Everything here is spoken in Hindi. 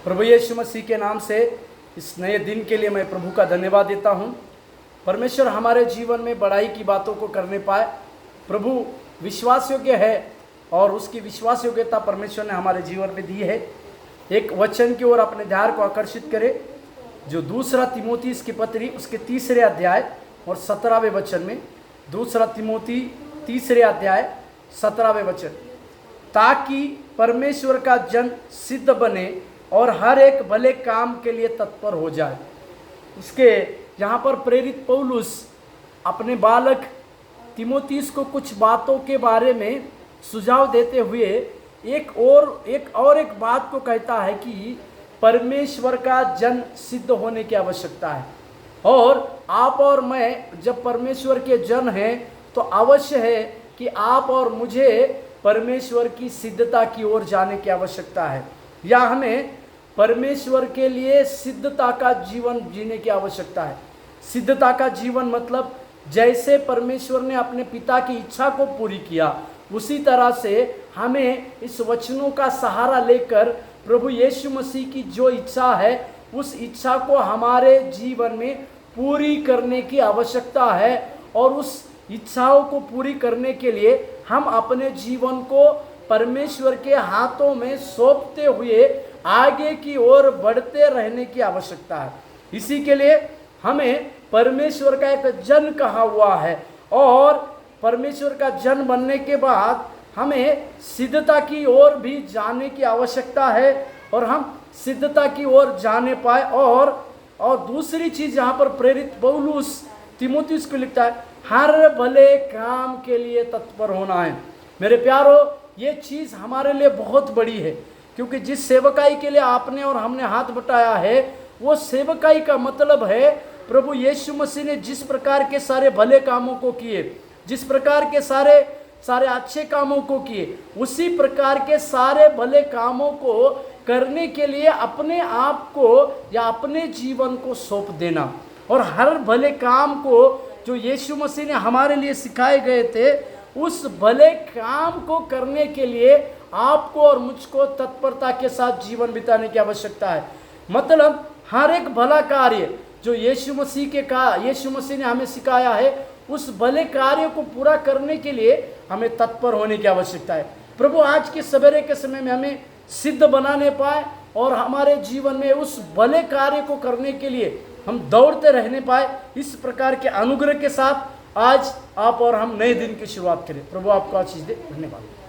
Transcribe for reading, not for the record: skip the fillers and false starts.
प्रभु यीशु मसीह के नाम से इस नए दिन के लिए मैं प्रभु का धन्यवाद देता हूँ। परमेश्वर हमारे जीवन में बड़ाई की बातों को करने पाए। प्रभु विश्वास योग्य है और उसकी विश्वास योग्यता परमेश्वर ने हमारे जीवन में दी है। एक वचन की ओर अपने ध्यान को आकर्षित करें, जो दूसरा तिमोथी की पत्री उसके 3 अध्याय और 17वें वचन में, दूसरा तिमोथी 3 अध्याय 17वें वचन, ताकि परमेश्वर का जन सिद्ध बने और हर एक भले काम के लिए तत्पर हो जाए। उसके यहाँ पर प्रेरित पौलुस अपने बालक तिमोथी को कुछ बातों के बारे में सुझाव देते हुए एक बात को कहता है कि परमेश्वर का जन सिद्ध होने की आवश्यकता है। और आप और मैं जब परमेश्वर के जन हैं तो अवश्य है कि आप और मुझे परमेश्वर की सिद्धता की ओर जाने की आवश्यकता है, या हमें परमेश्वर के लिए सिद्धता का जीवन जीने की आवश्यकता है। सिद्धता का जीवन मतलब जैसे परमेश्वर ने अपने पिता की इच्छा को पूरी किया, उसी तरह से हमें इस वचनों का सहारा लेकर प्रभु यीशु मसीह की जो इच्छा है उस इच्छा को हमारे जीवन में पूरी करने की आवश्यकता है। और उस इच्छाओं को पूरी करने के लिए हम अपने जीवन को परमेश्वर के हाथों में सौंपते हुए आगे की ओर बढ़ते रहने की आवश्यकता है। इसी के लिए हमें परमेश्वर का एक जन कहा हुआ है, और परमेश्वर का जन बनने के बाद हमें सिद्धता की ओर भी जाने की आवश्यकता है, और हम सिद्धता की ओर जाने पाए। और दूसरी चीज यहाँ पर प्रेरित पौलुस तिमोथी को लिखता है, हर भले काम के लिए तत्पर होना है। मेरे प्यारो, ये चीज हमारे लिए बहुत बड़ी है, क्योंकि जिस सेवकाई के लिए आपने और हमने हाथ बटाया है वो सेवकाई का मतलब है प्रभु यीशु मसीह ने जिस प्रकार के सारे भले कामों को किए, जिस प्रकार के सारे अच्छे कामों को किए, उसी प्रकार के सारे भले कामों को करने के लिए अपने आप को या अपने जीवन को सौंप देना। और हर भले काम को जो यीशु मसीह ने हमारे लिए सिखाए गए थे, उस भले काम को करने के लिए आपको और मुझको तत्परता के साथ जीवन बिताने की आवश्यकता है। मतलब हर एक भला कार्य जो यीशु मसीह ने हमें सिखाया है, उस भले कार्य को पूरा करने के लिए हमें तत्पर होने की आवश्यकता है। प्रभु आज के सवेरे के समय में हमें सिद्ध बनाने पाए और हमारे जीवन में उस भले कार्य को करने के लिए हम दौड़ते रहने पाए। इस प्रकार के अनुग्रह के साथ आज आप और हम नए दिन की शुरुआत करें। प्रभु आपको आशीष दे। धन्यवाद।